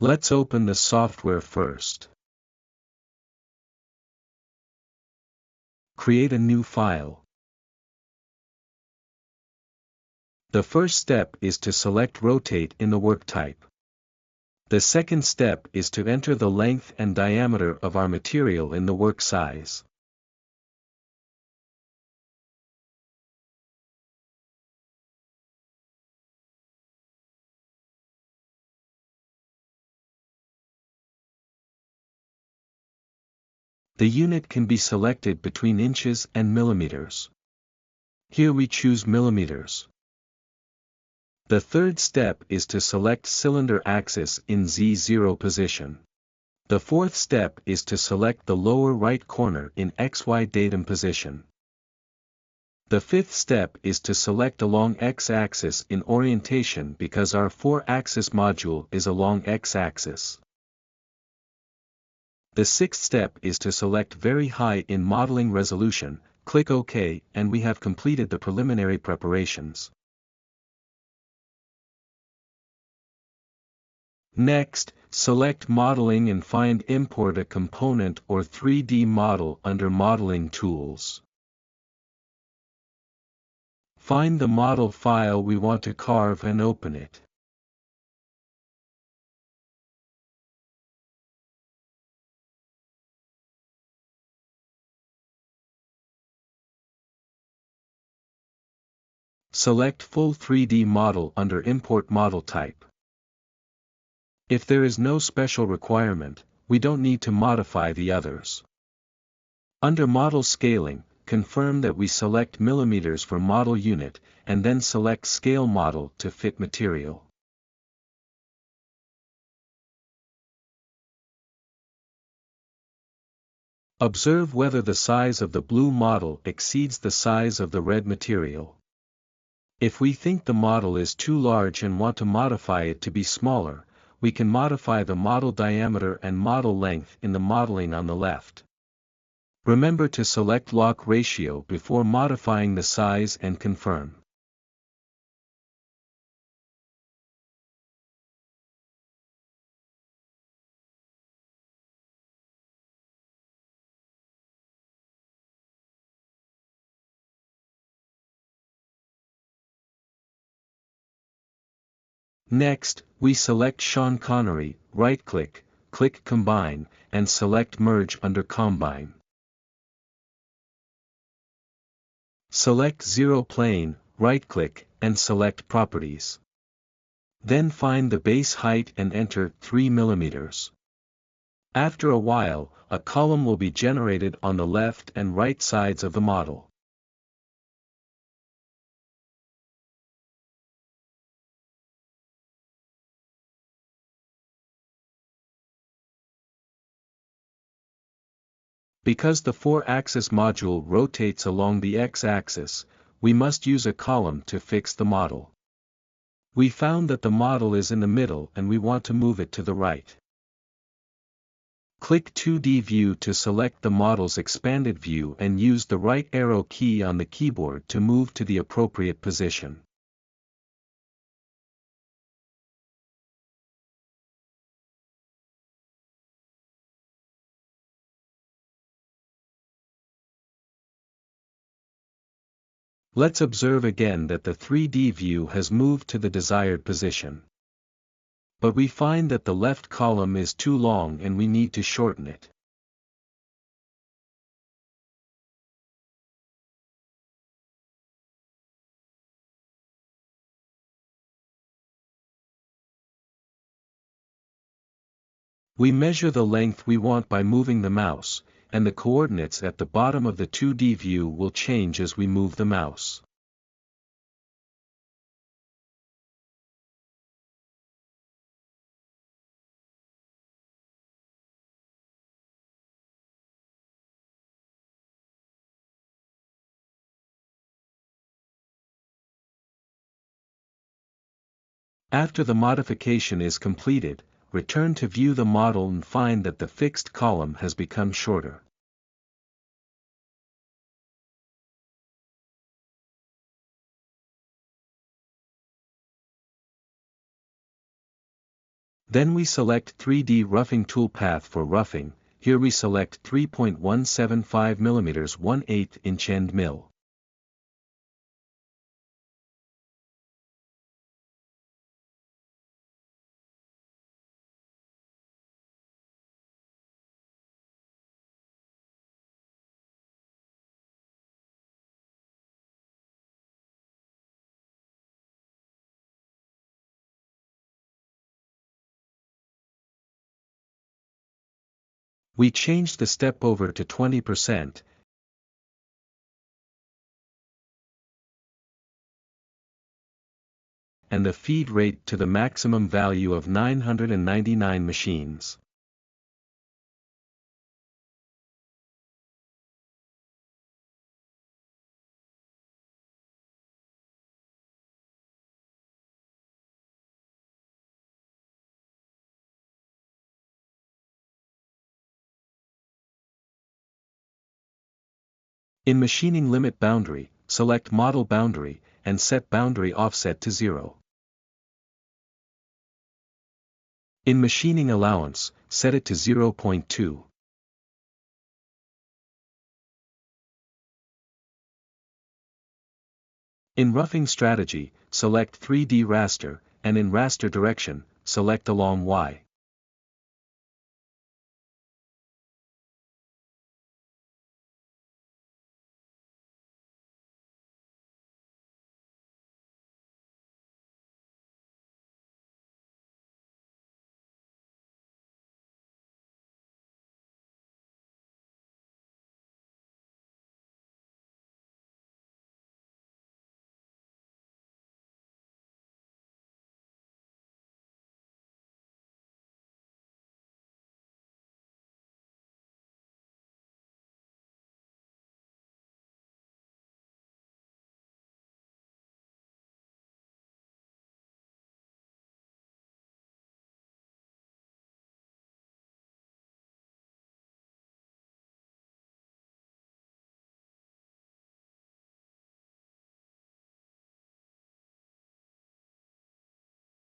Let's open the software first. Create a new file. The first step is to select Rotate in the work type. The second step is to enter the length and diameter of our material in the work size. The unit can be selected between inches and millimeters. Here we choose millimeters. The third step is to select cylinder axis in Z0 position. The fourth step is to select the lower right corner in XY datum position. The fifth step is to select along X-axis in orientation because our 4-axis module is along X-axis. The sixth step is to select very high in modeling resolution, click OK, and we have completed the preliminary preparations. Next, select Modeling and find Import a Component or 3D Model under Modeling Tools. Find the model file we want to carve and open it. Select Full 3D Model under Import Model Type. If there is no special requirement, we don't need to modify the others. Under Model Scaling, confirm that we select millimeters for model unit, and then select Scale Model to fit material. Observe whether the size of the blue model exceeds the size of the red material. If we think the model is too large and want to modify it to be smaller, we can modify the model diameter and model length in the modeling on the left. Remember to select lock ratio before modifying the size and confirm. Next, we select Sean Connery, right-click, click Combine, and select Merge under Combine. Select Zero Plane, right-click, and select Properties. Then find the base height and enter 3 mm. After a while, a column will be generated on the left and right sides of the model. Because the 4-axis module rotates along the X-axis, we must use a column to fix the model. We found that the model is in the middle and we want to move it to the right. Click 2D View to select the model's expanded view and use the right arrow key on the keyboard to move to the appropriate position. Let's observe again that the 3D view has moved to the desired position. But we find that the left column is too long and we need to shorten it. We measure the length we want by moving the mouse, and the coordinates at the bottom of the 2D view will change as we move the mouse. After the modification is completed, return to view the model and find that the fixed column has become shorter. Then we select 3D roughing toolpath for roughing. Here we select 3.175 mm 1/8 inch end mill. We changed the step over to 20%. And the feed rate to the maximum value of 999 machines. In machining limit boundary, select model boundary, and set boundary offset to 0. In machining allowance, set it to 0.2. In roughing strategy, select 3D raster, and in raster direction, select along Y.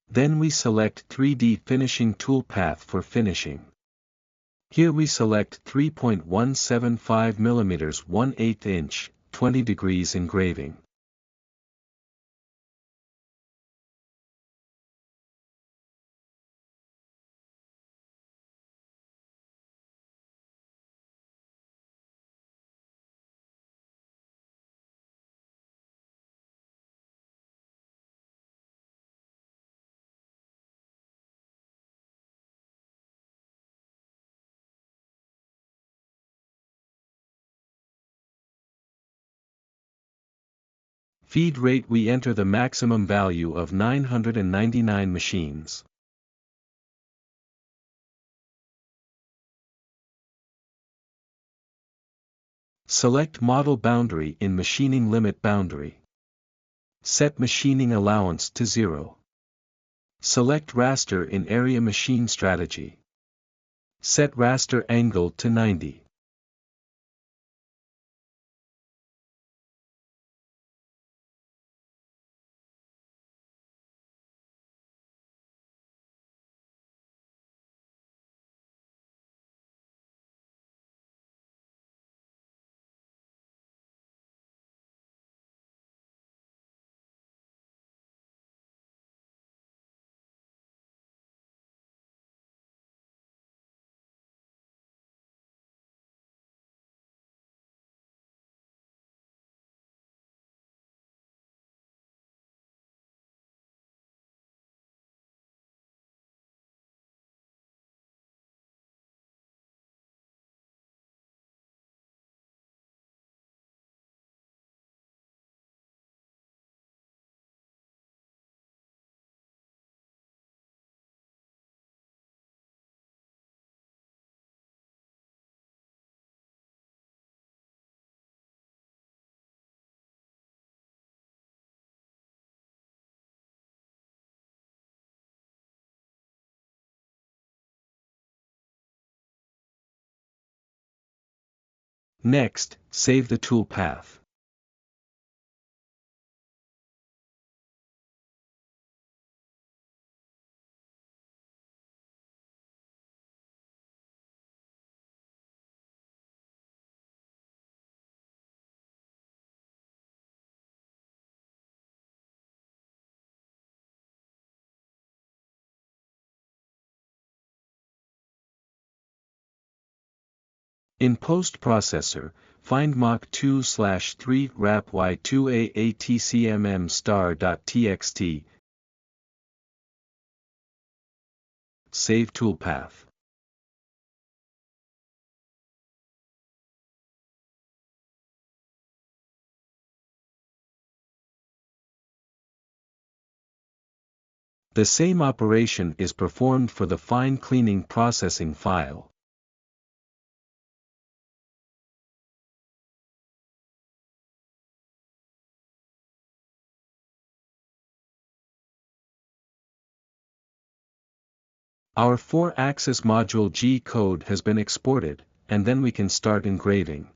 Then we select 3D finishing toolpath for finishing. Here we select 3.175 mm 1/8 inch, 20 degrees engraving. Feed rate we enter the maximum value of 999 machines. Select model boundary in machining limit boundary. Set machining allowance to 0. Select raster in area machine strategy. Set raster angle to 90. Next, save the toolpath. In post-processor, find mach2/3 wrap y2aatcmm star.txt. Save toolpath. The same operation is performed for the fine cleaning processing file. Our 4-axis module G code has been exported, and then we can start engraving.